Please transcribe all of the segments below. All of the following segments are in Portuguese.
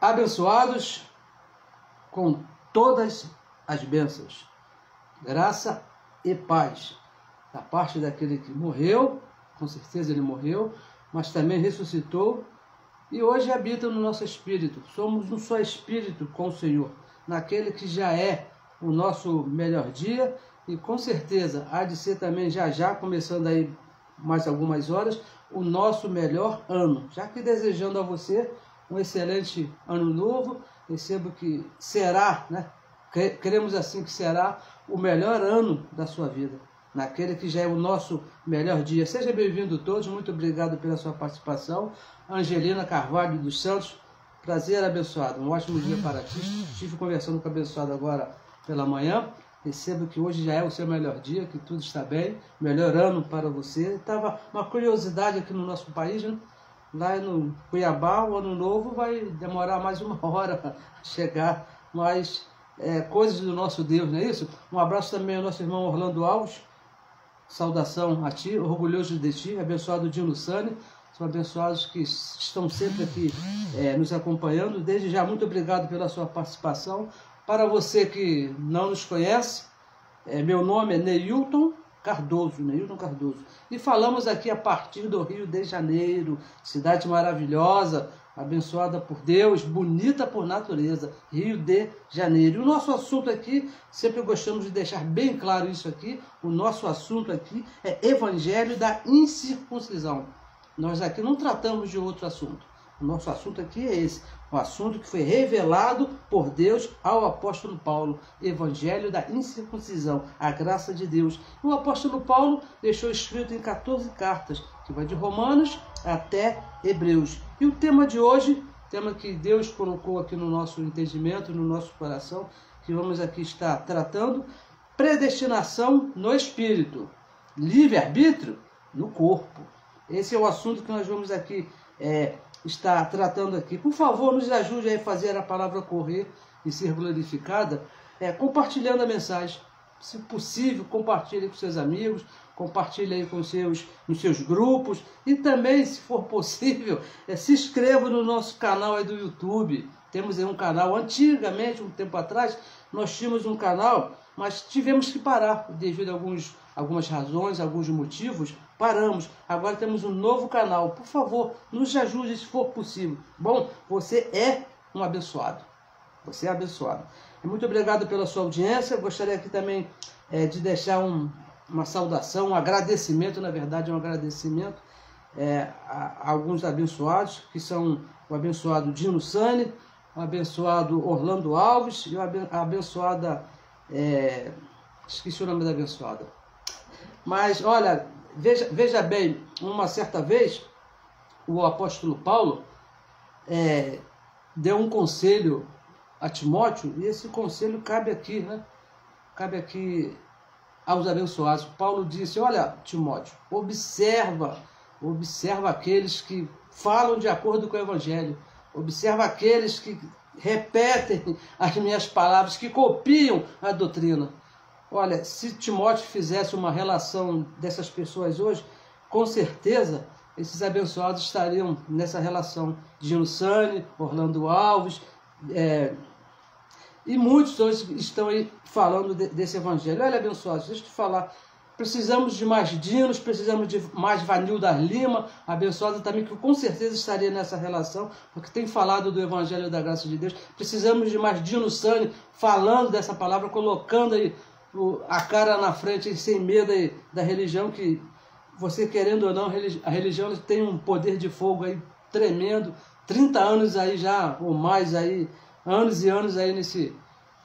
abençoados com todas as bênçãos, graça e paz, da parte daquele que morreu, com certeza ele morreu, mas também ressuscitou e hoje habita no nosso espírito. Somos um só espírito com o Senhor, naquele que já é o nosso melhor dia e com certeza há de ser também já, começando aí mais algumas horas, o nosso melhor ano. Já que desejando a você um excelente ano novo, recebo que será, né? Queremos assim que será o melhor ano da sua vida, naquele que já é o nosso melhor dia. Seja bem-vindo todos, muito obrigado pela sua participação. Angelina Carvalho dos Santos, prazer abençoado, um ótimo dia para ti. Estive conversando com a abençoada agora pela manhã, recebo que hoje já é o seu melhor dia, que tudo está bem, melhor ano para você. Estava uma curiosidade aqui no nosso país, né? Lá no Cuiabá, o ano novo vai demorar mais uma hora a chegar, mas coisas do nosso Deus, não é isso? Um abraço também ao nosso irmão Orlando Alves, saudação a ti, orgulhoso de ti, abençoado Dino Sani, são abençoados que estão sempre aqui nos acompanhando. Desde já, muito obrigado pela sua participação. Para você que não nos conhece, meu nome é Neilton Cardoso, e falamos aqui a partir do Rio de Janeiro, cidade maravilhosa, abençoada por Deus, bonita por natureza, Rio de Janeiro. E o nosso assunto aqui, sempre gostamos de deixar bem claro isso aqui, o nosso assunto aqui é Evangelho da Incircuncisão. Nós aqui não tratamos de outro assunto. O nosso assunto aqui é esse, um assunto que foi revelado por Deus ao apóstolo Paulo, Evangelho da Incircuncisão, a graça de Deus. O apóstolo Paulo deixou escrito em 14 cartas, que vai de Romanos até Hebreus. E o tema de hoje, tema que Deus colocou aqui no nosso entendimento, no nosso coração, que vamos aqui estar tratando, predestinação no espírito, livre-arbítrio no corpo. Esse é o assunto que nós vamos aqui está tratando aqui. Por favor, nos ajude a fazer a palavra correr e ser glorificada, compartilhando a mensagem. Se possível, compartilhe com seus amigos, compartilhe aí nos seus grupos e também, se for possível, se inscreva no nosso canal aí do YouTube. Temos aí um canal, antigamente, um tempo atrás, nós tínhamos um canal, mas tivemos que parar devido a algumas razões, alguns motivos, paramos. Agora temos um novo canal. Por favor, nos ajude se for possível. Bom, você é um abençoado. Você é abençoado. Muito obrigado pela sua audiência. Gostaria aqui também de deixar uma saudação, um agradecimento, na verdade, um agradecimento a alguns abençoados, que são o abençoado Dino Sani, o abençoado Orlando Alves e a abençoada... esqueci o nome da abençoada. Mas, olha, veja bem, uma certa vez, o apóstolo Paulo deu um conselho a Timóteo, e esse conselho cabe aqui, né? Cabe aqui aos abençoados. Paulo disse: olha, Timóteo, observa aqueles que falam de acordo com o Evangelho, observa aqueles que repetem as minhas palavras, que copiam a doutrina. Olha, se Timóteo fizesse uma relação dessas pessoas hoje, com certeza esses abençoados estariam nessa relação. Dino Sani, Orlando Alves, e muitos hoje estão aí falando desse evangelho. Olha, abençoados, deixa eu te falar, precisamos de mais Dinos, precisamos de mais Vanilda Lima, abençoada também, que com certeza estaria nessa relação, porque tem falado do evangelho da graça de Deus. Precisamos de mais Dino Sani falando dessa palavra, colocando aí a cara na frente, sem medo aí da religião, que você querendo ou não, a religião tem um poder de fogo aí tremendo, 30 anos aí já, ou mais aí, anos e anos aí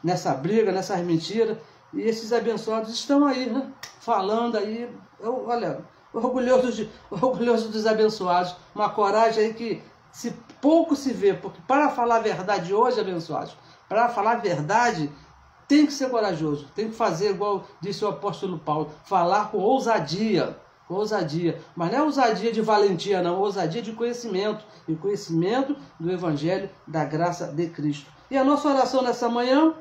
nessa briga, nessas mentiras, e esses abençoados estão aí, né, falando aí, olha, orgulhoso dos abençoados, uma coragem aí que pouco se vê, porque para falar a verdade hoje, abençoados, para falar a verdade, tem que ser corajoso, tem que fazer igual disse o apóstolo Paulo, falar com ousadia, mas não é ousadia de valentia não, ousadia de conhecimento, e conhecimento do Evangelho da graça de Cristo. E a nossa oração nessa manhã,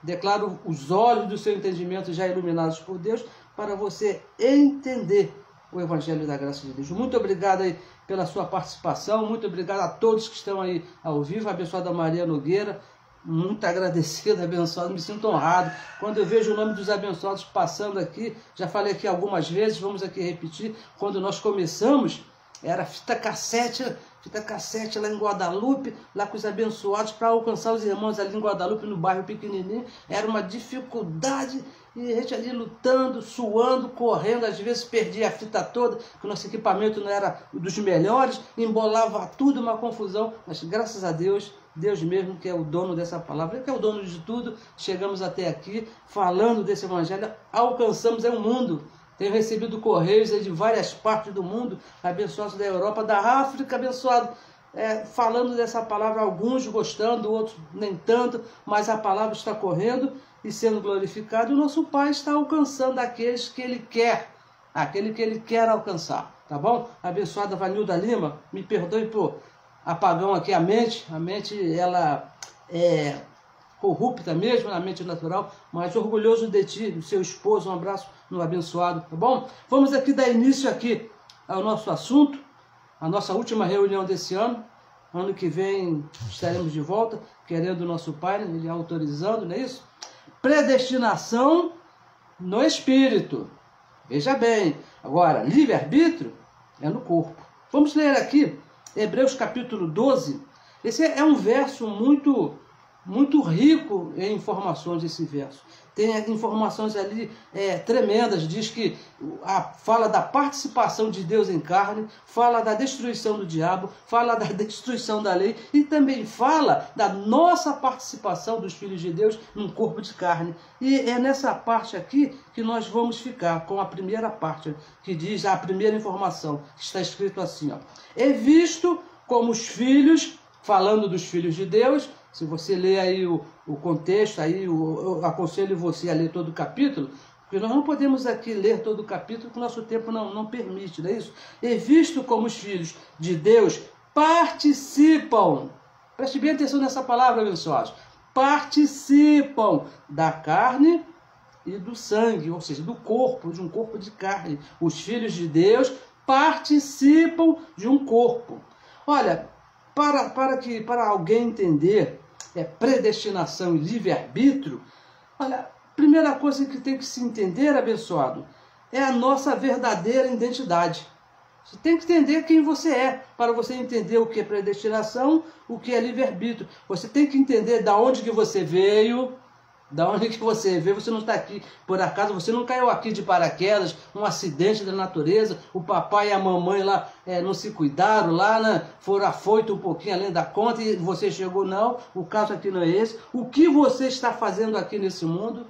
declaro os olhos do seu entendimento já iluminados por Deus, para você entender o Evangelho da graça de Deus. Muito obrigado aí pela sua participação. Muito obrigado a todos que estão aí ao vivo. Abençoada Maria Nogueira, muito agradecido, abençoado, me sinto honrado. Quando eu vejo o nome dos abençoados passando aqui, já falei aqui algumas vezes, vamos aqui repetir, quando nós começamos, era fita cassete lá em Guadalupe, lá com os abençoados, para alcançar os irmãos ali em Guadalupe, no bairro pequenininho, era uma dificuldade, e a gente ali lutando, suando, correndo, às vezes perdia a fita toda, que o nosso equipamento não era dos melhores, embolava tudo, uma confusão, mas graças a Deus, Deus mesmo que é o dono dessa palavra, que é o dono de tudo, chegamos até aqui, falando desse evangelho, alcançamos o mundo. Tenho recebido correios de várias partes do mundo, abençoados da Europa, da África, abençoado, falando dessa palavra, alguns gostando, outros nem tanto, mas a palavra está correndo e sendo glorificada, e o nosso Pai está alcançando aqueles que Ele quer, aquele que Ele quer alcançar, tá bom? Abençoada Vanilda Lima, me perdoe por apagão aqui a mente ela é corrupta mesmo, na mente natural, mas orgulhoso de ti, do seu esposo, um abraço no abençoado, tá bom? Vamos aqui dar início aqui ao nosso assunto, a nossa última reunião desse ano. Ano que vem estaremos de volta, querendo o nosso Pai, Ele autorizando, não é isso? Predestinação no Espírito. Veja bem, agora, livre-arbítrio é no corpo. Vamos ler aqui, Hebreus capítulo 12, esse é um verso muito rico em informações, esse verso. Tem informações ali tremendas, diz que fala da participação de Deus em carne, fala da destruição do diabo, fala da destruição da lei e também fala da nossa participação dos filhos de Deus num corpo de carne. E é nessa parte aqui que nós vamos ficar com a primeira parte, que diz a primeira informação, que está escrito assim, ó. É visto como os filhos, falando dos filhos de Deus. Se você ler aí o contexto, aí eu aconselho você a ler todo o capítulo, porque nós não podemos aqui ler todo o capítulo, porque o nosso tempo não permite, não é isso? É visto como os filhos de Deus participam, preste bem atenção nessa palavra, abençoados, participam da carne e do sangue, ou seja, do corpo, de um corpo de carne. Os filhos de Deus participam de um corpo. Olha, para alguém entender predestinação e livre-arbítrio, olha, a primeira coisa que tem que se entender, abençoado, é a nossa verdadeira identidade. Você tem que entender quem você é, para você entender o que é predestinação, o que é livre-arbítrio. Você tem que entender de onde que você veio. Da onde que você veio, você não está aqui por acaso, você não caiu aqui de paraquedas, um acidente da natureza, o papai e a mamãe lá não se cuidaram, lá, né, foram afoitos um pouquinho além da conta e você chegou, não, o caso aqui não é esse. O que você está fazendo aqui nesse mundo,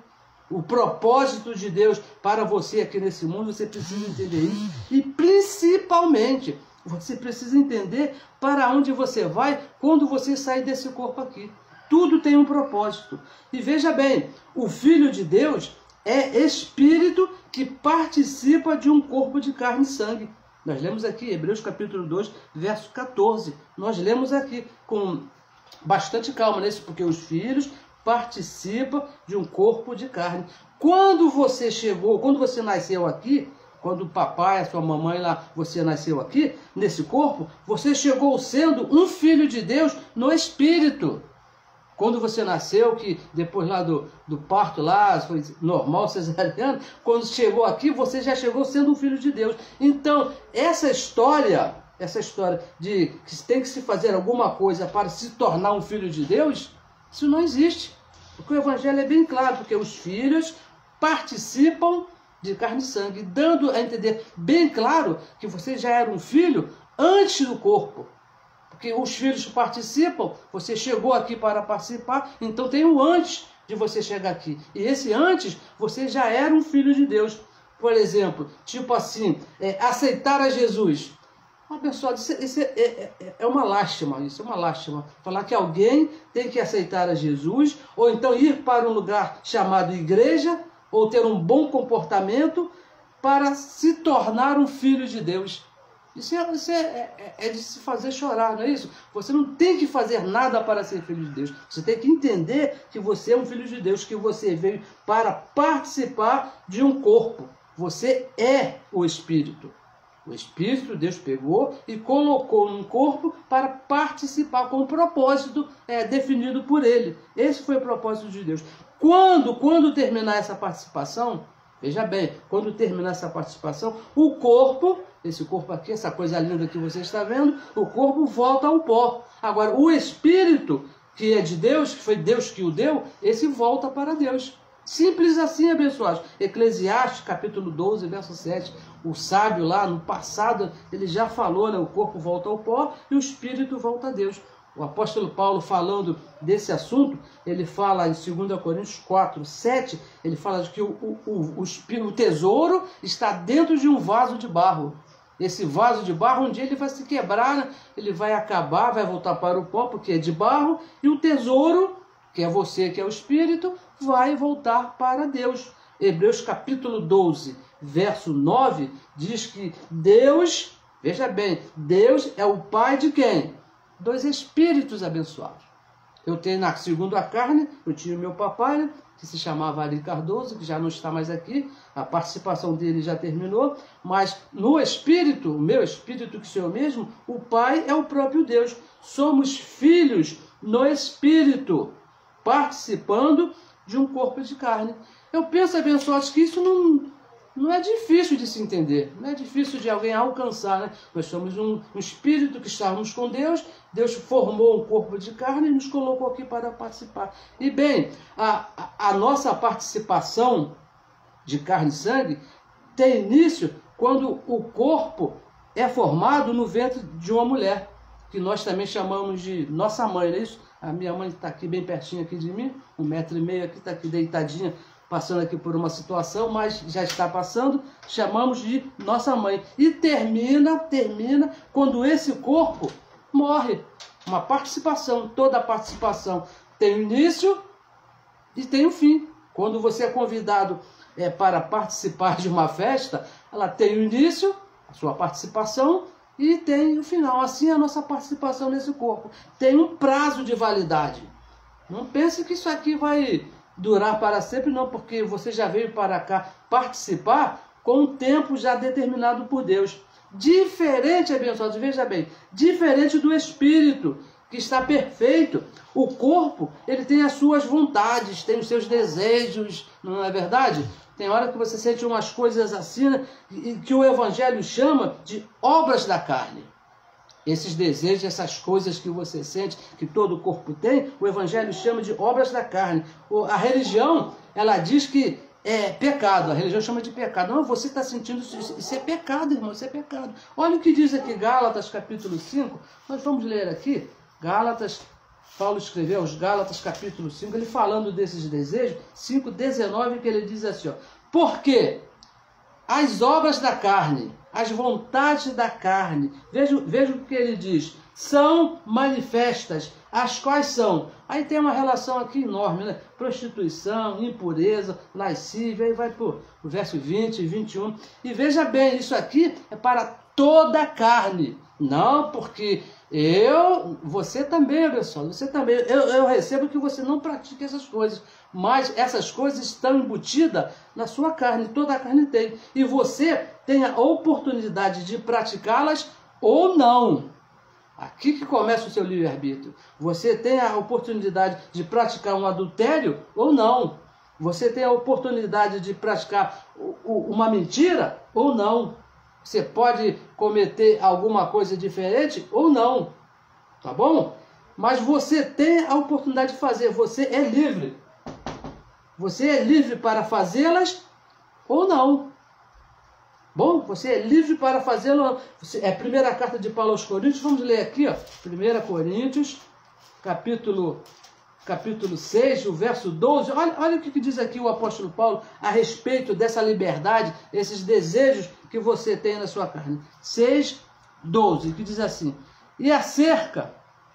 o propósito de Deus para você aqui nesse mundo, você precisa entender isso. E principalmente, você precisa entender para onde você vai quando você sair desse corpo aqui. Tudo tem um propósito. E veja bem, o Filho de Deus é espírito que participa de um corpo de carne e sangue. Nós lemos aqui, Hebreus capítulo 2, verso 14. Nós lemos aqui com bastante calma, né? Porque os filhos participam de um corpo de carne. Quando você chegou, quando você nasceu aqui, quando o papai, a sua mamãe lá, você nasceu aqui, nesse corpo, você chegou sendo um filho de Deus no espírito. Quando você nasceu, que depois lá do parto, lá foi normal, cesariano, quando chegou aqui, você já chegou sendo um filho de Deus. Então, essa história de que tem que se fazer alguma coisa para se tornar um filho de Deus, isso não existe. Porque o Evangelho é bem claro, porque os filhos participam de carne e sangue, dando a entender bem claro que você já era um filho antes do corpo. Porque os filhos participam, você chegou aqui para participar, então tem o antes de você chegar aqui. E esse antes, você já era um filho de Deus. Por exemplo, tipo assim, aceitar a Jesus. Pessoal, isso é uma lástima, isso é uma lástima. Falar que alguém tem que aceitar a Jesus, ou então ir para um lugar chamado igreja, ou ter um bom comportamento para se tornar um filho de Deus. Isso é de se fazer chorar, não é isso? Você não tem que fazer nada para ser filho de Deus. Você tem que entender que você é um filho de Deus, que você veio para participar de um corpo. Você é o Espírito. O Espírito, Deus pegou e colocou num corpo para participar com um propósito definido por Ele. Esse foi o propósito de Deus. Quando terminar essa participação, veja bem, quando terminar essa participação, o corpo, esse corpo aqui, essa coisa linda que você está vendo, o corpo volta ao pó. Agora, o Espírito, que é de Deus, que foi Deus que o deu, esse volta para Deus. Simples assim, abençoados. Eclesiastes, capítulo 12, verso 7. O sábio lá, no passado, ele já falou, né? O corpo volta ao pó e o espírito volta a Deus. O apóstolo Paulo, falando desse assunto, ele fala em 2 Coríntios 4, 7, ele fala que o tesouro está dentro de um vaso de barro. Esse vaso de barro, um dia ele vai se quebrar, né? Ele vai acabar, vai voltar para o pó, porque é de barro, e o tesouro, que é você, que é o Espírito, vai voltar para Deus. Hebreus capítulo 12, verso 9, diz que Deus, veja bem, Deus é o Pai de quem? Dos Espíritos abençoados. Eu tenho, segundo a carne, eu tinha o meu papai, né, que se chamava Ari Cardoso, que já não está mais aqui, a participação dele já terminou, mas no Espírito, o meu Espírito que sou eu mesmo, o Pai é o próprio Deus. Somos filhos no Espírito, participando de um corpo de carne. Eu penso, abençoados, que isso não é difícil de se entender, não é difícil de alguém alcançar, né? Nós somos um espírito que estávamos com Deus, Deus formou um corpo de carne e nos colocou aqui para participar. E bem, a nossa participação de carne e sangue tem início quando o corpo é formado no ventre de uma mulher, que nós também chamamos de nossa mãe, não é isso? A minha mãe está aqui bem pertinho aqui de mim, 1,5 m aqui, está aqui deitadinha, passando aqui por uma situação, mas já está passando, chamamos de nossa mãe. E termina quando esse corpo morre. Uma participação, toda participação tem um início e tem um fim. Quando você é convidado para participar de uma festa, ela tem o início, a sua participação, e tem o final. Assim é a nossa participação nesse corpo. Tem um prazo de validade. Não pense que isso aqui vai durar para sempre, não, porque você já veio para cá participar com um tempo já determinado por Deus. Diferente, abençoados, veja bem, diferente do Espírito, que está perfeito. O corpo, ele tem as suas vontades, tem os seus desejos, não é verdade? Tem hora que você sente umas coisas assim, né, que o Evangelho chama de obras da carne. Esses desejos, essas coisas que você sente, que todo o corpo tem, o Evangelho chama de obras da carne. A religião, ela diz que é pecado, a religião chama de pecado. Não, você está sentindo isso é pecado, irmão, isso é pecado. Olha o que diz aqui, Gálatas capítulo 5, nós vamos ler aqui, Gálatas, Paulo escreveu aos Gálatas capítulo 5, ele falando desses desejos, 5:19, que ele diz assim, ó, porque as obras da carne, as vontades da carne, veja o que ele diz, são manifestas, as quais são. Aí tem uma relação aqui enorme, né? Prostituição, impureza, lascívia, aí vai para o verso 20 e 21. E veja bem, isso aqui é para toda a carne. Não, porque você também, pessoal, você também, eu recebo que você não pratique essas coisas, mas essas coisas estão embutidas na sua carne, toda a carne tem, e você tem a oportunidade de praticá-las ou não. Aqui que começa o seu livre-arbítrio. Você tem a oportunidade de praticar um adultério ou não. Você tem a oportunidade de praticar uma mentira ou não. Você pode cometer alguma coisa diferente ou não, tá bom? Mas você tem a oportunidade de fazer, você é livre. Você é livre para fazê-las ou não. Bom, você é livre para fazê-lo. É a primeira carta de Paulo aos Coríntios, vamos ler aqui, ó, 1 Coríntios, capítulo 6, o verso 12, olha o que diz aqui o apóstolo Paulo a respeito dessa liberdade, esses desejos que você tem na sua carne. 6:12, que diz assim, e acerca,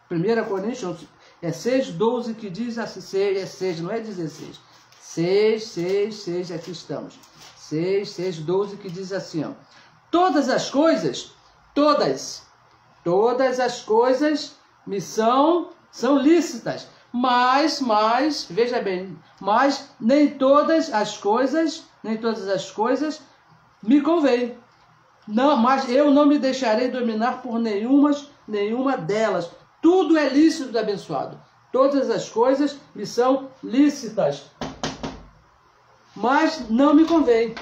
1 Coríntios, é 6:12 que diz assim, 6, não é 16, 6, aqui estamos, 6:12 que diz assim, ó, todas as coisas me são lícitas, mas, veja bem, mas nem todas as coisas me convêm. Não, mas eu não me deixarei dominar por nenhuma delas. Tudo é lícito, abençoado. Todas as coisas me são lícitas. Mas não me convém.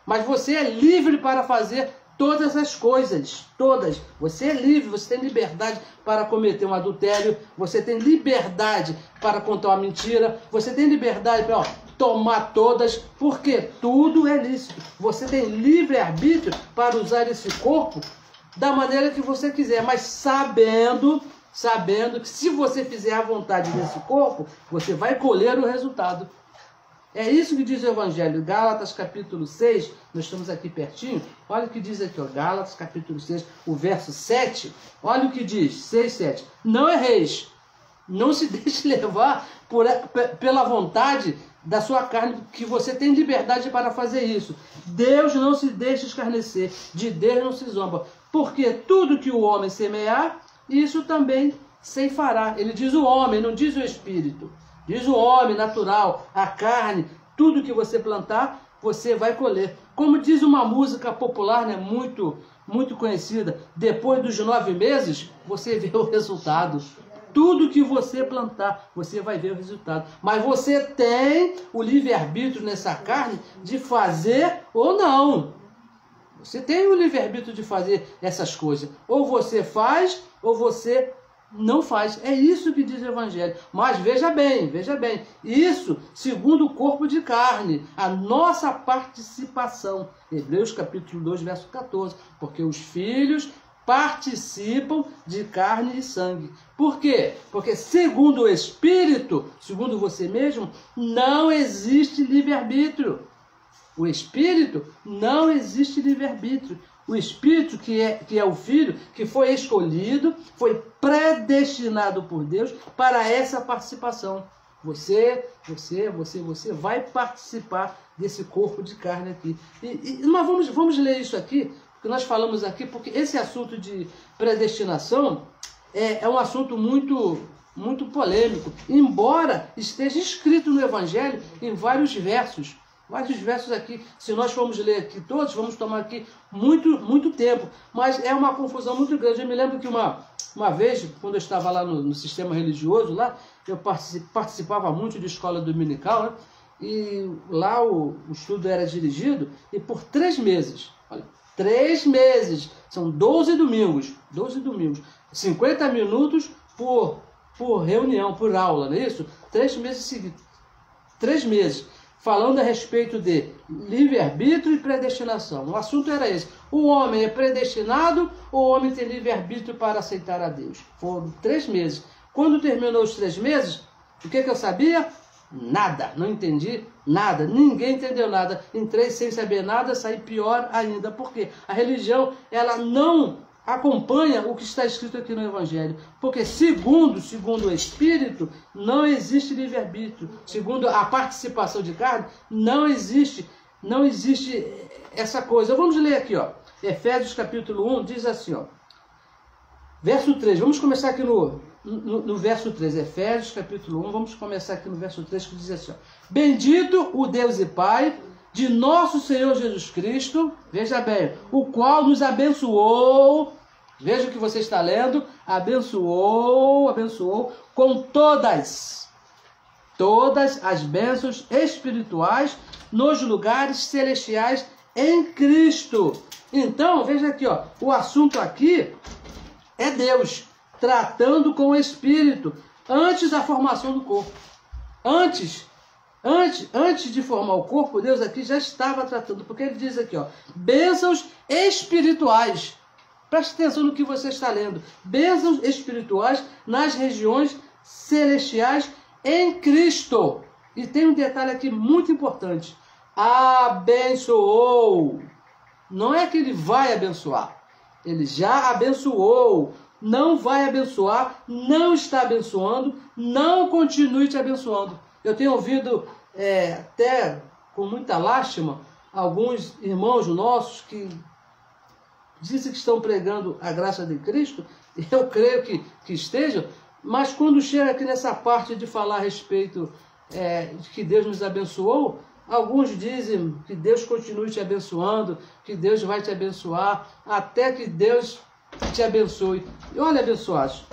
Mas você é livre para fazer todas as coisas. Todas. Você é livre, você tem liberdade para cometer um adultério. Você tem liberdade para contar uma mentira. Você tem liberdade para tomar todas. Porque tudo é lícito. Você tem livre-arbítrio para usar esse corpo da maneira que você quiser. Mas sabendo que se você fizer a vontade desse corpo, você vai colher o resultado. É isso que diz o Evangelho. Gálatas capítulo 6, nós estamos aqui pertinho. Olha o que diz aqui, ó, Gálatas capítulo 6, o verso 7. Olha o que diz, 6, 7. Não erreis, não se deixe levar pela vontade da sua carne, que você tem liberdade para fazer isso. Deus não se deixa escarnecer, de Deus não se zomba. Porque tudo que o homem semear, isso também ceifará. Ele diz o homem, não diz o espírito. Diz o homem natural, a carne, tudo que você plantar, você vai colher. Como diz uma música popular, né, muito conhecida, depois dos 9 meses, você vê o resultado. Tudo que você plantar, você vai ver o resultado. Mas você tem o livre-arbítrio nessa carne de fazer ou não. Você tem o livre-arbítrio de fazer essas coisas. Ou você faz, ou você não faz. É isso que diz o Evangelho. Mas veja bem, isso segundo o corpo de carne, a nossa participação. Hebreus capítulo 2, verso 14. Porque os filhos participam de carne e sangue. Por quê? Porque segundo o Espírito, segundo você mesmo, não existe livre-arbítrio. O Espírito não existe livre-arbítrio. O Espírito, que é o Filho, que foi escolhido, foi predestinado por Deus para essa participação. Você vai participar desse corpo de carne aqui. Nós vamos ler isso aqui, que nós falamos aqui, porque esse assunto de predestinação é um assunto muito polêmico, embora esteja escrito no Evangelho em vários versos. Vários versos aqui, se nós formos ler aqui todos, vamos tomar aqui muito tempo. Mas é uma confusão muito grande. Eu me lembro que uma vez, quando eu estava lá no sistema religioso, lá, eu participava muito de escola dominical, né? E lá o estudo era dirigido, e por 3 meses, olha, 3 meses, são 12 domingos, 50 minutos por reunião, por aula, não é isso? 3 meses seguidos, 3 meses. Falando a respeito de livre-arbítrio e predestinação. O assunto era esse. O homem é predestinado ou o homem tem livre-arbítrio para aceitar a Deus? Foram 3 meses. Quando terminou os 3 meses, o que eu sabia? Nada. Não entendi nada. Ninguém entendeu nada. Entrei sem saber nada, saí pior ainda. Por quê? A religião, ela não acompanha o que está escrito aqui no Evangelho. Porque segundo o Espírito, não existe livre-arbítrio. Segundo a participação de carne, não existe essa coisa. Vamos ler aqui, ó. Efésios capítulo 1 diz assim, ó. Verso 3, vamos começar aqui no verso 3. Efésios capítulo 1, vamos começar aqui no verso 3, que diz assim, ó. Bendito o Deus e Pai de nosso Senhor Jesus Cristo, veja bem, o qual nos abençoou, veja o que você está lendo, abençoou com todas as bênçãos espirituais nos lugares celestiais em Cristo. Então, veja aqui, ó, o assunto aqui é Deus tratando com o Espírito antes da formação do corpo. Antes de formar o corpo, Deus aqui já estava tratando, porque ele diz aqui, ó, bênçãos espirituais. Preste atenção no que você está lendo. Bênçãos espirituais nas regiões celestiais em Cristo. E tem um detalhe aqui muito importante. Abençoou. Não é que ele vai abençoar. Ele já abençoou. Não vai abençoar, não está abençoando, não continue te abençoando. Eu tenho ouvido até com muita lástima alguns irmãos nossos que dizem que estão pregando a graça de Cristo, eu creio que estejam, mas quando chega aqui nessa parte de falar a respeito de que Deus nos abençoou, Alguns dizem que Deus continue te abençoando, que Deus vai te abençoar, até que Deus te abençoe. E olha, abençoados,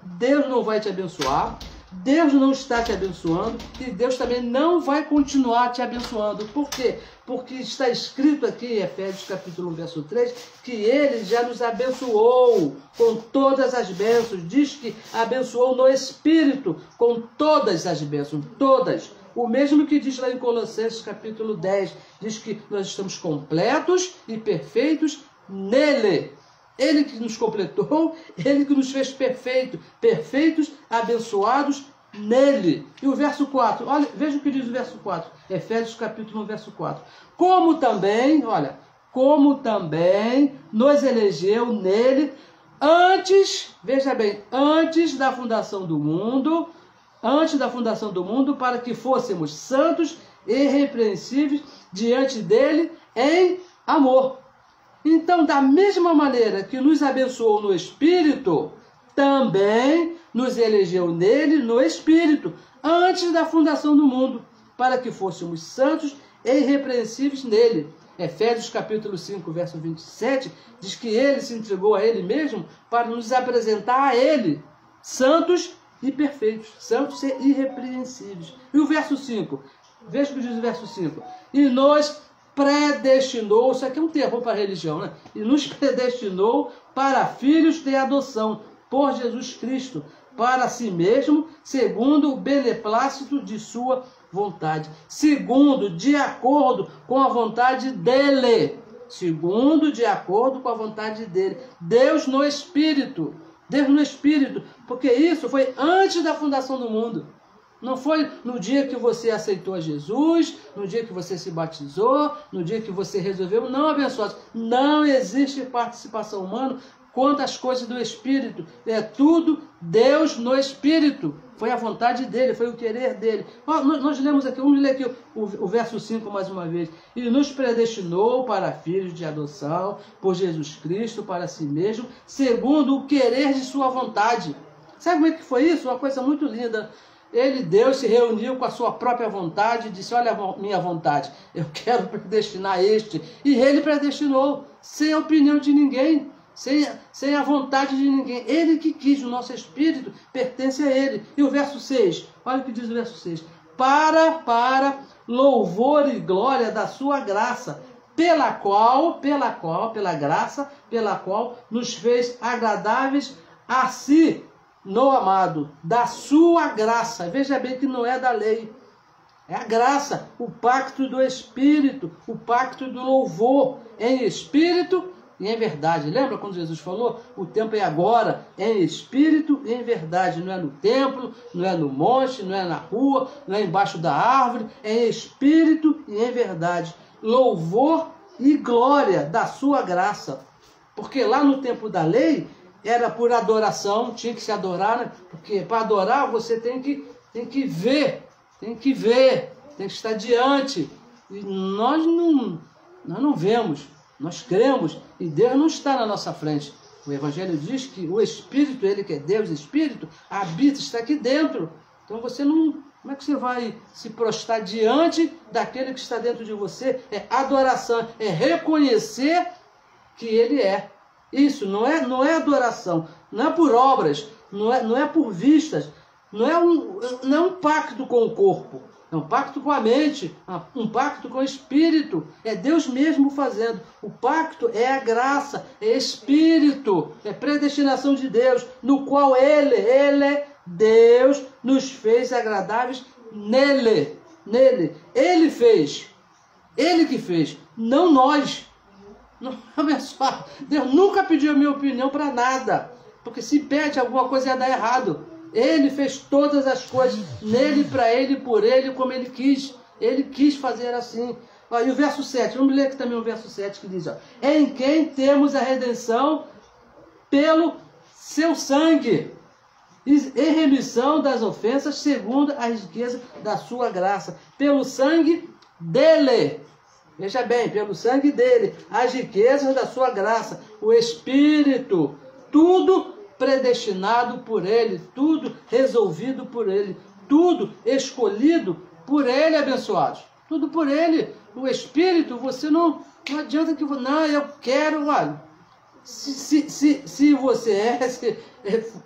Deus não vai te abençoar, Deus não está te abençoando e Deus também não vai continuar te abençoando. Por quê? Porque está escrito aqui em Efésios capítulo 1, verso 3, que Ele já nos abençoou com todas as bênçãos. Diz que abençoou no Espírito com todas as bênçãos, todas. O mesmo que diz lá em Colossenses capítulo 10, diz que nós estamos completos e perfeitos nele. Ele que nos completou, Ele que nos fez perfeitos, abençoados nele. E o verso 4, olha, veja o que diz o verso 4, Efésios capítulo 1, verso 4. Como também nos elegeu nele antes, veja bem, antes da fundação do mundo, para que fôssemos santos e irrepreensíveis diante dele em amor. Então, da mesma maneira que nos abençoou no Espírito, também nos elegeu nele no Espírito, antes da fundação do mundo, para que fôssemos santos e irrepreensíveis nele. Efésios capítulo 5, verso 27, diz que ele se entregou a ele mesmo para nos apresentar a ele, santos e perfeitos, santos e irrepreensíveis. E o verso 5, veja o que diz o verso 5. E nos predestinou, isso aqui é um termo para a religião, né? E nos predestinou para filhos de adoção, por Jesus Cristo, para si mesmo, segundo o beneplácito de sua vontade. Segundo, de acordo com a vontade dele. Segundo, de acordo com a vontade dele. Deus no Espírito. Deus no Espírito. Porque isso foi antes da fundação do mundo. Não foi no dia que você aceitou a Jesus, no dia que você se batizou, no dia que você resolveu. Não, abençoados. Não existe participação humana quanto às coisas do Espírito. É tudo Deus no Espírito. Foi a vontade dele, foi o querer dele. Nós lemos aqui, vamos ler aqui o verso 5 mais uma vez. E nos predestinou para filhos de adoção por Jesus Cristo, para si mesmo, segundo o querer de sua vontade. Sabe como é que foi isso? Uma coisa muito linda. Deus se reuniu com a sua própria vontade e disse, olha a minha vontade, eu quero predestinar este. E ele predestinou, sem a opinião de ninguém, sem a vontade de ninguém. Ele que quis, o nosso espírito pertence a ele. E o verso 6, olha o que diz o verso 6. Para louvor e glória da sua graça, pela graça, pela qual nos fez agradáveis a si, no amado, da sua graça. Veja bem que não é da lei, é a graça, o pacto do Espírito, o pacto do louvor, em Espírito e em verdade. Lembra quando Jesus falou? O tempo é agora, em Espírito e em verdade. Não é no templo, não é no monte, não é na rua, não é embaixo da árvore, é em Espírito e em verdade. Louvor e glória da sua graça. Porque lá no tempo da lei, era por adoração, tinha que se adorar, né? Porque para adorar você tem que ver, tem que estar diante. E nós não vemos, nós cremos e Deus não está na nossa frente. O Evangelho diz que o Espírito, Ele que é Deus, Espírito, habita, está aqui dentro. Então você não... Como é que você vai se prostrar diante daquele que está dentro de você? É adoração, é reconhecer que Ele é. Isso não é adoração, não é por obras, não é por vistas, não é um pacto com o corpo, é um pacto com a mente, um pacto com o Espírito. É Deus mesmo fazendo. O pacto é a graça, é Espírito, é predestinação de Deus, no qual Ele, Deus, nos fez agradáveis nele. Ele fez, Ele que fez, não nós. Não, abençoado. Deus nunca pediu a minha opinião para nada, porque se pede alguma coisa ia dar errado. Ele fez todas as coisas nele, para ele, por ele, como ele quis. Ele quis fazer assim. E o verso 7, vamos ler aqui também o verso 7 que diz, em quem temos a redenção pelo seu sangue e remissão das ofensas segundo a riqueza da sua graça, pelo sangue dele. Veja bem, pelo sangue dele, as riquezas da sua graça, o Espírito, tudo predestinado por ele, tudo resolvido por ele, tudo escolhido por ele, abençoados. Tudo por ele. O Espírito, você não adianta que... Não, eu quero, olha... Se você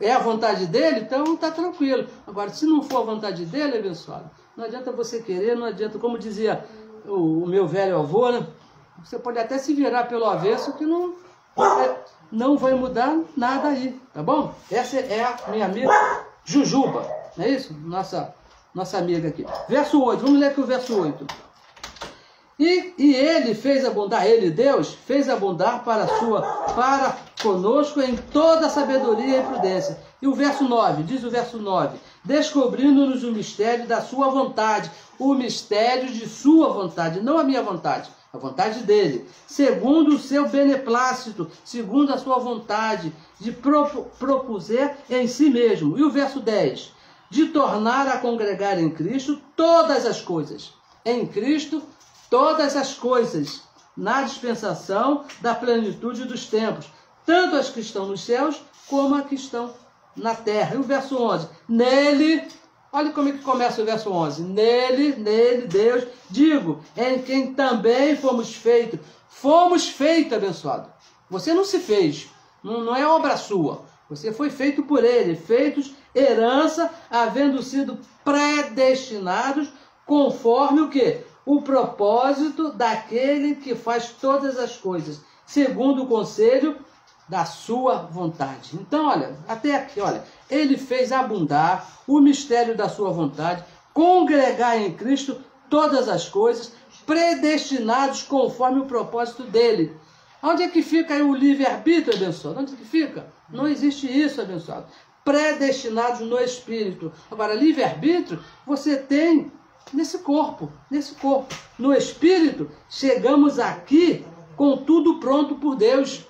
é a vontade dele, então está tranquilo. Agora, se não for a vontade dele, abençoado, não adianta você querer, não adianta, como dizia o meu velho avô, né? Você pode até se virar pelo avesso que não vai mudar nada aí, tá bom? Essa é a minha amiga Jujuba, não é isso? Nossa amiga aqui. Verso 8, vamos ler aqui o verso 8. E ele fez abundar, ele, Deus, fez abundar para conosco em toda sabedoria e prudência. E o verso 9, diz o verso 9, descobrindo-nos o mistério da sua vontade, o mistério de sua vontade, não a minha vontade, a vontade dele, segundo o seu beneplácito, segundo a sua vontade, de propuser em si mesmo. E o verso 10, de tornar a congregar em Cristo todas as coisas, em Cristo todas as coisas, na dispensação da plenitude dos tempos, tanto as que estão nos céus, como as que estão na terra. E o verso 11, nele, olha como é que começa o verso 11, nele, Deus, digo, em quem também fomos feitos, abençoado. Você não se fez, não é obra sua, você foi feito por ele, feitos herança, havendo sido predestinados, conforme o quê? O propósito daquele que faz todas as coisas, segundo o conselho da sua vontade. Então, olha, até aqui, olha, ele fez abundar o mistério da sua vontade, congregar em Cristo todas as coisas, predestinados conforme o propósito dele. Onde é que fica aí o livre-arbítrio, abençoado? Onde é que fica? Não existe isso, abençoado. Predestinados no Espírito. Agora, livre-arbítrio, você tem nesse corpo. No Espírito, chegamos aqui com tudo pronto por Deus.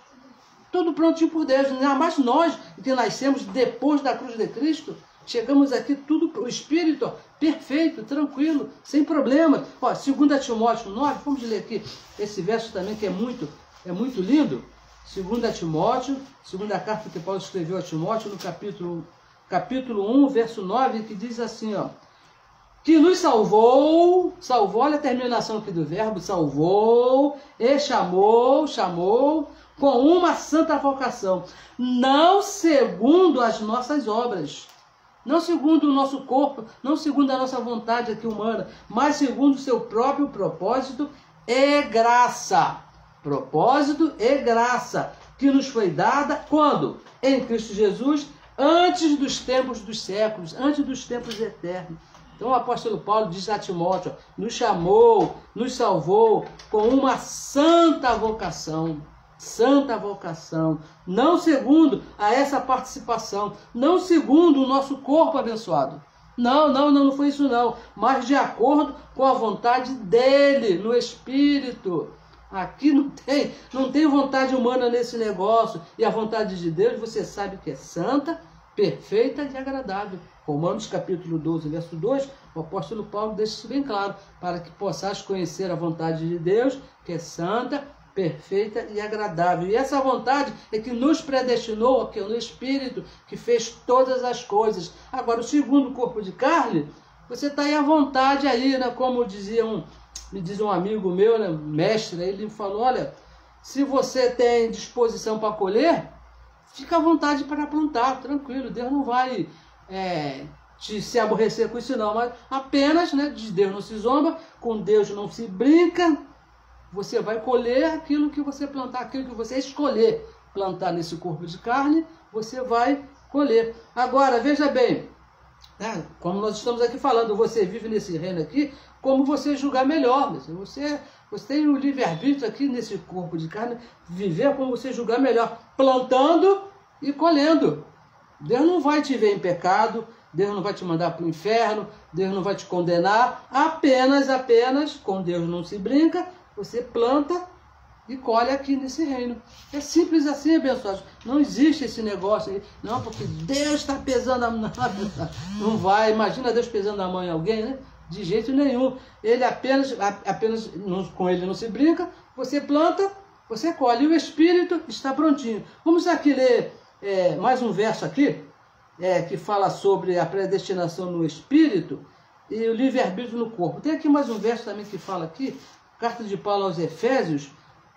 Tudo prontinho por Deus. Ainda mais nós, que nascemos depois da cruz de Cristo, chegamos aqui tudo, o Espírito, ó, perfeito, tranquilo, sem problema. Ó, 2 Timóteo 9, vamos ler aqui esse verso também que é muito lindo. 2 Timóteo, segunda carta que Paulo escreveu a Timóteo, no capítulo 1, verso 9, que diz assim, ó, que nos salvou, olha a terminação aqui do verbo, salvou, e chamou, com uma santa vocação, não segundo as nossas obras, não segundo o nosso corpo, não segundo a nossa vontade aqui humana, mas segundo o seu próprio propósito e graça. Propósito e graça, que nos foi dada, quando? Em Cristo Jesus, antes dos tempos dos séculos, antes dos tempos eternos. Então o apóstolo Paulo diz a Timóteo, nos chamou, nos salvou com uma santa vocação, não segundo a essa participação, não segundo o nosso corpo abençoado. Não foi isso não, mas de acordo com a vontade dele, no Espírito. Aqui não tem vontade humana nesse negócio, e a vontade de Deus você sabe que é santa, perfeita e agradável. Romanos capítulo 12, verso 2, o apóstolo Paulo deixa isso bem claro, para que possais conhecer a vontade de Deus, que é santa, perfeita e agradável. E essa vontade é que nos predestinou aqui no Espírito, que fez todas as coisas. Agora, o segundo corpo de carne, você está aí à vontade aí, né? Como me diz um amigo meu, né, mestre, ele me falou, olha, se você tem disposição para colher, fica à vontade para plantar, tranquilo, Deus não vai se aborrecer com isso não, mas apenas, né, de Deus não se zomba, com Deus não se brinca, você vai colher aquilo que você plantar, aquilo que você escolher plantar nesse corpo de carne, você vai colher. Agora, veja bem, né, como nós estamos aqui falando, você vive nesse reino aqui, como você julgar melhor. Você tem o livre-arbítrio aqui nesse corpo de carne, viver como você julgar melhor, plantando e colhendo. Deus não vai te ver em pecado, Deus não vai te mandar para o inferno, Deus não vai te condenar, apenas, com Deus não se brinca, você planta e colhe aqui nesse reino. É simples assim, abençoados. Não existe esse negócio aí, não, porque Deus está pesando a mão. Não vai, imagina Deus pesando a mão em alguém, né? De jeito nenhum. Ele apenas com ele não se brinca, você planta, você colhe. E o Espírito está prontinho. Vamos aqui ler mais um verso aqui, que fala sobre a predestinação no Espírito, e o livre-arbítrio no corpo. Tem aqui mais um verso também que fala aqui, carta de Paulo aos Efésios.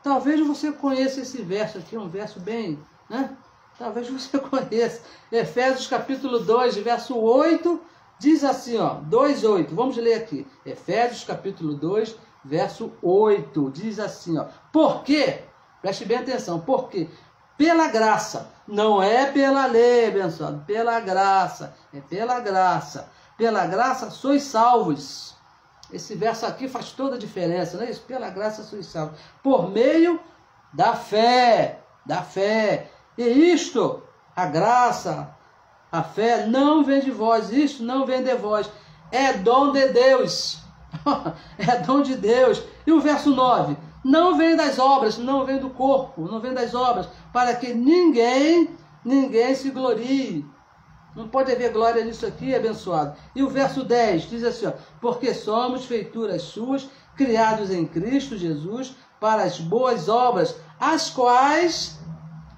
Talvez você conheça esse verso aqui, um verso bem, né? Talvez você conheça. Efésios capítulo 2, verso 8, diz assim, ó, 2:8. Vamos ler aqui. Efésios capítulo 2, verso 8. Diz assim, ó. Por quê? Preste bem atenção. Por quê? Pela graça. Não é pela lei, abençoado. Pela graça. É pela graça. Pela graça sois salvos. Esse verso aqui faz toda a diferença, não é isso? Pela graça sois salvos. Por meio da fé. Da fé. E isto, a graça, a fé, não vem de vós. Isto não vem de vós. É dom de Deus. É dom de Deus. E o verso 9. Não vem das obras, não vem do corpo, não vem das obras, para que ninguém se glorie. Não pode haver glória nisso aqui, abençoado. E o verso 10 diz assim, ó, porque somos feituras suas, criados em Cristo Jesus, para as boas obras, as quais...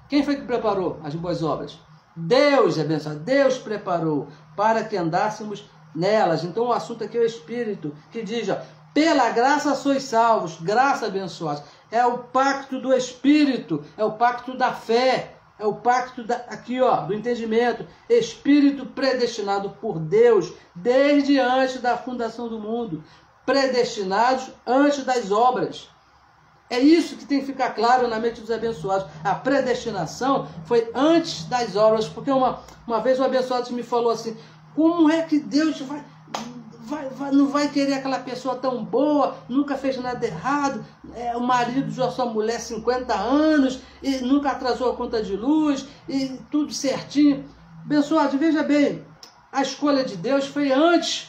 Quem foi que preparou as boas obras? Deus, abençoado. Deus preparou para que andássemos nelas. Então o assunto aqui é o Espírito, que diz, ó, pela graça sois salvos, graça abençoada. É o pacto do Espírito, é o pacto da fé, é o pacto aqui, ó, do entendimento. Espírito predestinado por Deus desde antes da fundação do mundo, predestinados antes das obras. É isso que tem que ficar claro na mente dos abençoados. A predestinação foi antes das obras, porque uma vez o abençoado me falou assim, como é que Deus não vai querer aquela pessoa tão boa, nunca fez nada errado, o marido de sua mulher 50 anos, e nunca atrasou a conta de luz, e tudo certinho. Abençoado, veja bem, a escolha de Deus foi antes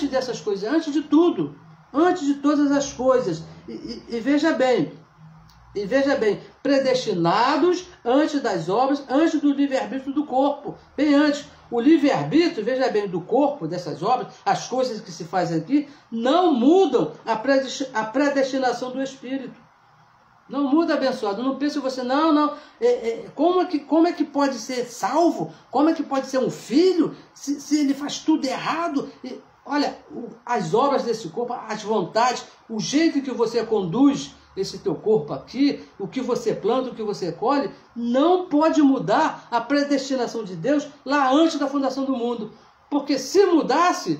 dessas coisas, antes de tudo, antes de todas as coisas. E veja bem, predestinados antes das obras, antes do livre-arbítrio do corpo, bem antes. O livre-arbítrio, veja bem, do corpo, dessas obras, as coisas que se fazem aqui, não mudam a predestinação do Espírito. Não muda, abençoado. Não pense você, como é que pode ser salvo? Como é que pode ser um filho se ele faz tudo errado? Olha, as obras desse corpo, as vontades, o jeito que você conduz esse teu corpo aqui, o que você planta, o que você colhe, não pode mudar a predestinação de Deus lá antes da fundação do mundo. Porque se mudasse,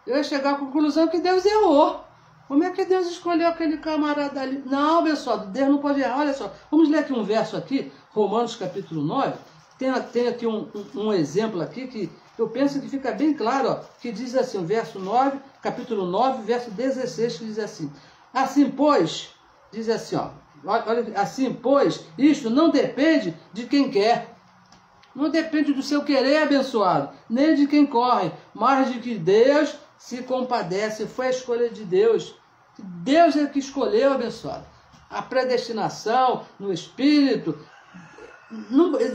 eu ia chegar à conclusão que Deus errou. Como é que Deus escolheu aquele camarada ali? Não, pessoal, Deus não pode errar. Olha só, vamos ler aqui um verso aqui, Romanos capítulo 9. Tem aqui um exemplo aqui que eu penso que fica bem claro, ó, que diz assim, o verso 9, capítulo 9, verso 16, que diz assim, assim, pois, diz assim, ó, olha, assim, pois, isto não depende de quem quer, não depende do seu querer, abençoado, nem de quem corre, mas de que Deus se compadece. Foi a escolha de Deus. Deus é que escolheu, abençoado. A predestinação no Espírito,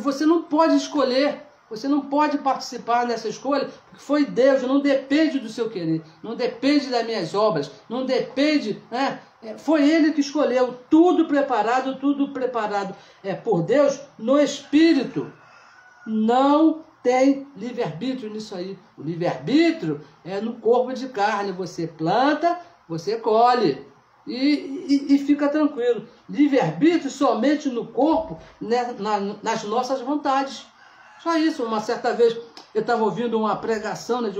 você não pode escolher, você não pode participar dessa escolha, porque foi Deus, não depende do seu querer, não depende das minhas obras, não depende, né? Foi Ele que escolheu, tudo preparado por Deus no Espírito. Não tem livre-arbítrio nisso aí. O livre-arbítrio é no corpo de carne, você planta, você colhe. E fica tranquilo. Livre-arbítrio somente no corpo, né, nas nossas vontades. Só isso. Uma certa vez eu estava ouvindo uma pregação, né,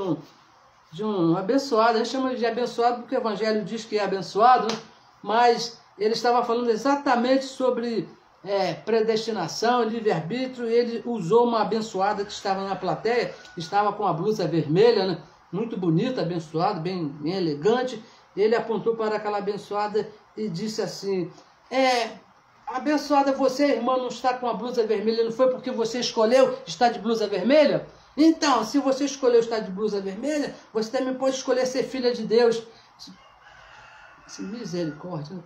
de um abençoado. A gente chama de abençoado porque o Evangelho diz que é abençoado, né? Mas ele estava falando exatamente sobre predestinação, livre-arbítrio. Ele usou uma abençoada que estava na plateia, estava com a blusa vermelha, né, muito bonita, abençoada, bem elegante. Ele apontou para aquela abençoada e disse assim, abençoada, você, irmã, não está com a blusa vermelha, não foi porque você escolheu estar de blusa vermelha? Então, se você escolheu estar de blusa vermelha, você também pode escolher ser filha de Deus. Misericórdia.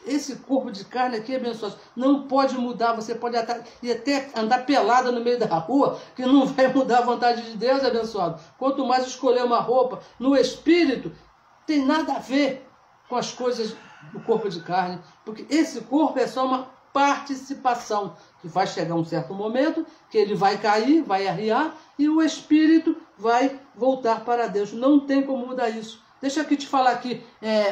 Esse corpo de carne aqui, abençoado, não pode mudar. Você pode até andar pelada no meio da rua, que não vai mudar a vontade de Deus, abençoado. Quanto mais escolher uma roupa no Espírito, tem nada a ver com as coisas do corpo de carne, porque esse corpo é só uma participação, que vai chegar um certo momento, que ele vai cair, vai arriar, e o Espírito vai voltar para Deus. Não tem como mudar isso. Deixa eu aqui te falar aqui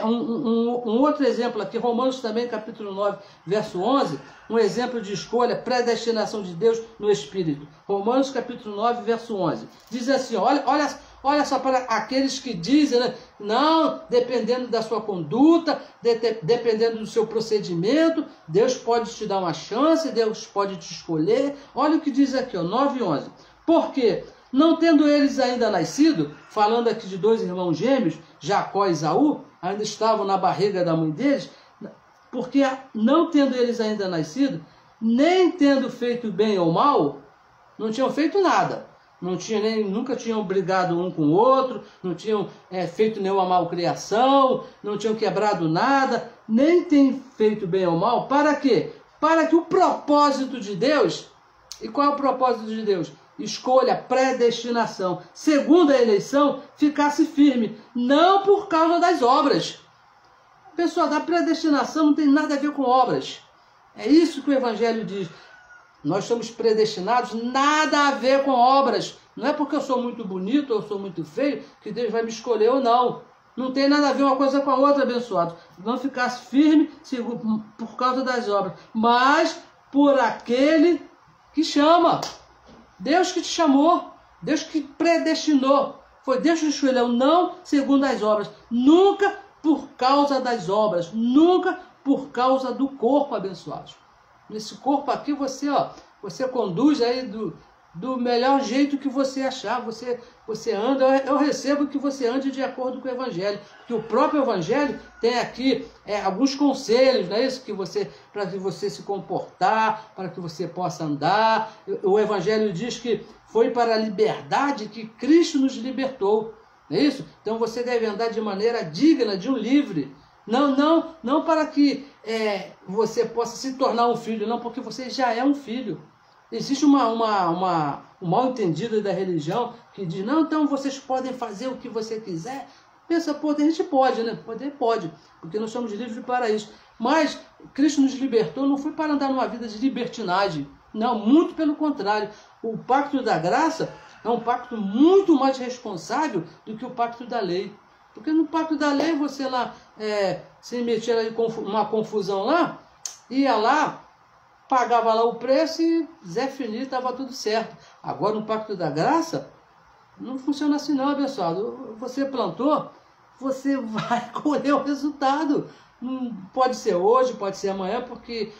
um outro exemplo aqui, Romanos também, capítulo 9, verso 11, um exemplo de escolha, predestinação de Deus no Espírito. Romanos capítulo 9, verso 11. Diz assim, olha só para aqueles que dizem, né, não, dependendo da sua conduta, dependendo do seu procedimento, Deus pode te dar uma chance, Deus pode te escolher. Olha o que diz aqui, 9 11. Por quê? Não tendo eles ainda nascido, falando aqui de dois irmãos gêmeos, Jacó e Esaú, ainda estavam na barriga da mãe deles, porque não tendo eles ainda nascido, nem tendo feito bem ou mal, não tinham feito nada. Nunca tinham brigado um com o outro, não tinham feito nenhuma malcriação, não tinham quebrado nada, nem têm feito bem ou mal. Para quê? Para que o propósito de Deus, e qual é o propósito de Deus? Escolha, predestinação, segundo a eleição, ficasse firme, não por causa das obras. Pessoal, da predestinação não tem nada a ver com obras. É isso que o Evangelho diz. Nós somos predestinados, nada a ver com obras. Não é porque eu sou muito bonito ou sou muito feio que Deus vai me escolher ou não. Não tem nada a ver uma coisa com a outra, abençoado. Não ficasse firme por causa das obras, mas por aquele que chama. Deus que te chamou, Deus que predestinou, foi Deus que te escolheu, não segundo as obras, nunca por causa das obras, nunca por causa do corpo, abençoados. Nesse corpo aqui você conduz aí do melhor jeito que você achar, você anda, eu recebo que você ande de acordo com o Evangelho, porque o próprio Evangelho tem aqui alguns conselhos, não é isso? Para que você se comportar, para que você possa andar. O Evangelho diz que foi para a liberdade que Cristo nos libertou, não é isso? Então você deve andar de maneira digna de um livre, não para que você possa se tornar um filho, não, porque você já é um filho. Existe um mal entendido da religião que diz, não, então vocês podem fazer o que você quiser. Pensa, a gente pode, né? Poder pode, porque nós somos livres para isso. Mas Cristo nos libertou, não foi para andar numa vida de libertinagem. Não, muito pelo contrário. O pacto da graça é um pacto muito mais responsável do que o pacto da lei. Porque no pacto da lei você lá se metia em uma confusão lá, ia lá, pagava lá o preço e Zé Fini, estava tudo certo. Agora no pacto da graça, não funciona assim não, abençoado. Você plantou, você vai colher o resultado. Pode ser hoje, pode ser amanhã, porque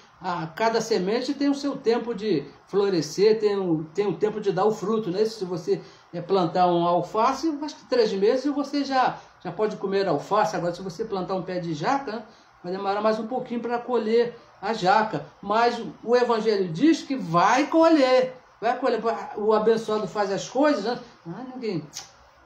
cada semente tem o seu tempo de florescer, tem o tempo de dar o fruto, né? Se você plantar um alface, acho que 3 meses você já pode comer alface. Agora, se você plantar um pé de jaca, né, vai demorar mais um pouquinho para colher a jaca. Mas o Evangelho diz que vai colher. Vai colher. O abençoado faz as coisas, né?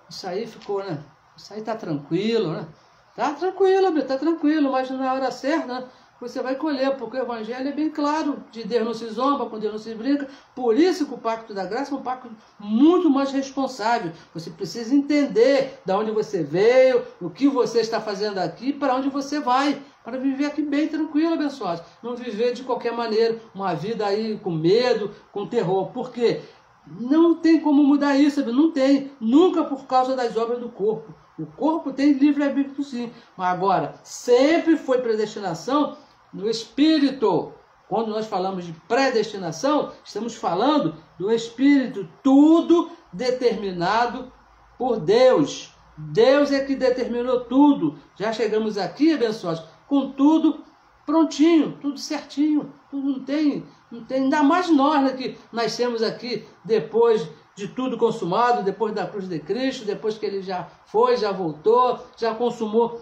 Isso aí ficou, né? Isso aí tá tranquilo, né? Tá tranquilo, mas na hora certa, né, você vai colher, porque o Evangelho é bem claro, de Deus não se zomba, com Deus não se brinca. Por isso que o pacto da graça é um pacto muito mais responsável. Você precisa entender de onde você veio, o que você está fazendo aqui, para onde você vai, para viver aqui bem tranquilo, abençoado. Não viver de qualquer maneira, uma vida aí com medo, com terror. Por quê? Não tem como mudar isso, sabe? Não tem, nunca por causa das obras do corpo. O corpo tem livre-arbítrio sim, mas agora, sempre foi predestinação no Espírito. Quando nós falamos de predestinação, estamos falando do Espírito, tudo determinado por Deus. Deus é que determinou tudo. Já chegamos aqui, abençoados, com tudo prontinho, tudo certinho, tudo não tem, ainda mais nós, né, que nascemos aqui depois de tudo consumado, depois da cruz de Cristo, depois que ele já foi, já voltou, já consumou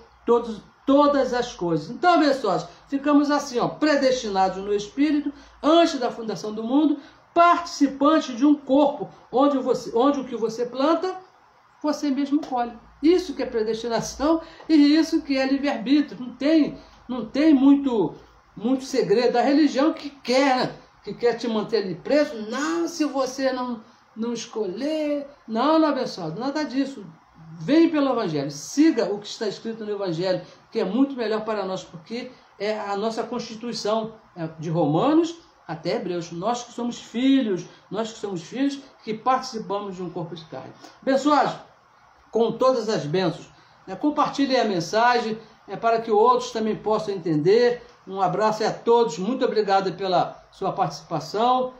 todas as coisas. Então, abençoados, ficamos assim, predestinados no Espírito, antes da fundação do mundo, participantes de um corpo, onde o que você planta, você mesmo colhe. Isso que é predestinação e isso que é livre-arbítrio. Não tem muito segredo. A religião que quer te manter ali preso, não, se você não escolher, não, abençoado, nada disso. Vem pelo Evangelho, siga o que está escrito no Evangelho, que é muito melhor para nós, porque é a nossa constituição, de Romanos até Hebreus. Nós que somos filhos que participamos de um corpo de carne. Abençoados, com todas as bênçãos. Compartilhem a mensagem, para que outros também possam entender. Um abraço a todos, muito obrigado pela sua participação.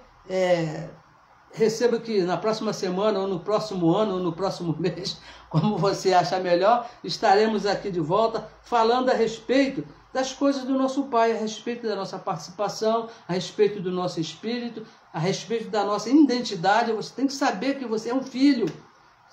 Receba que na próxima semana, ou no próximo ano, ou no próximo mês, como você achar melhor, estaremos aqui de volta falando a respeito das coisas do nosso Pai, a respeito da nossa participação, a respeito do nosso espírito, a respeito da nossa identidade. Você tem que saber que você é um filho.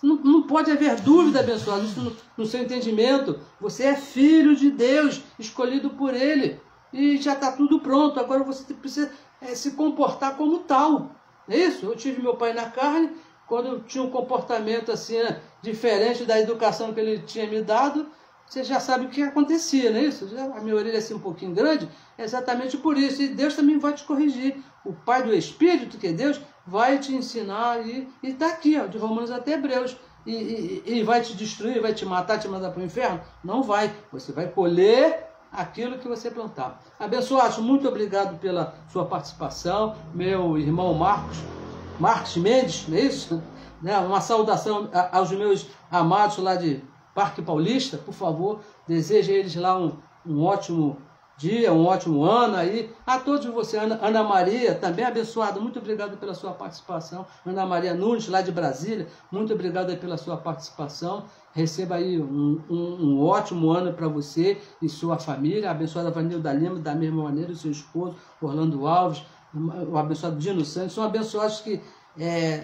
Não pode haver dúvida, abençoado, isso no seu entendimento. Você é filho de Deus, escolhido por Ele. E já está tudo pronto. Agora você precisa se comportar como tal. É isso? Eu tive meu pai na carne, quando eu tinha um comportamento assim, diferente da educação que ele tinha me dado, você já sabe o que acontecia, não é isso? A minha orelha assim um pouquinho grande, é exatamente por isso. E Deus também vai te corrigir. O Pai do Espírito, que é Deus, vai te ensinar, e está aqui, de Romanos até Hebreus. E vai te destruir, vai te matar, te mandar para o inferno? Não vai. Você vai colher aquilo que você plantar. Abençoados, muito obrigado pela sua participação. Meu irmão Marcos Mendes, não é isso? Uma saudação aos meus amados lá de Parque Paulista, por favor, desejo a eles lá um ótimo dia, um ótimo ano aí. A todos vocês, Ana Maria, também abençoada, muito obrigado pela sua participação. Ana Maria Nunes, lá de Brasília, muito obrigado pela sua participação. Receba aí um ótimo ano para você e sua família. A abençoada Vanilda Lima, da mesma maneira, o seu esposo, Orlando Alves, o abençoado Dino Santos, são abençoados que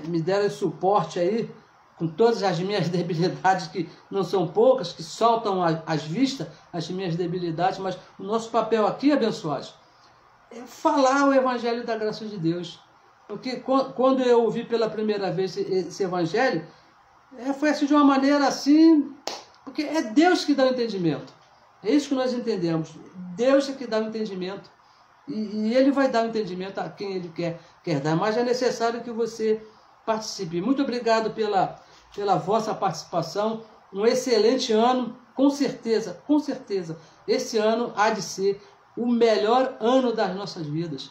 me deram esse suporte aí, com todas as minhas debilidades, que não são poucas, que soltam às vistas as minhas debilidades, mas o nosso papel aqui, abençoados, é falar o Evangelho da graça de Deus. Porque quando eu ouvi pela primeira vez esse Evangelho, foi assim de uma maneira assim, porque é Deus que dá o entendimento. É isso que nós entendemos. Deus é que dá o entendimento. E Ele vai dar o entendimento a quem Ele quer dar. Mas é necessário que você participe. Muito obrigado pela vossa participação. Um excelente ano, com certeza, com certeza. Esse ano há de ser o melhor ano das nossas vidas.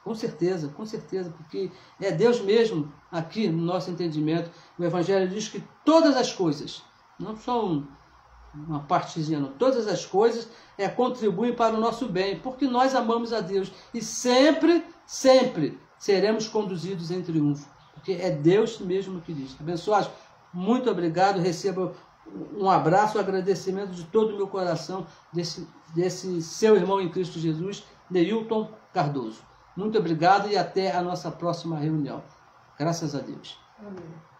Com certeza, porque é Deus mesmo aqui no nosso entendimento. O Evangelho diz que todas as coisas, não só uma partezinha, não, todas as coisas contribuem para o nosso bem, porque nós amamos a Deus e sempre, sempre seremos conduzidos em triunfo, porque é Deus mesmo que diz. Abençoados, muito obrigado, receba um abraço, um agradecimento de todo o meu coração desse seu irmão em Cristo Jesus, Neilton Cardoso. Muito obrigado e até a nossa próxima reunião. Graças a Deus. Amém.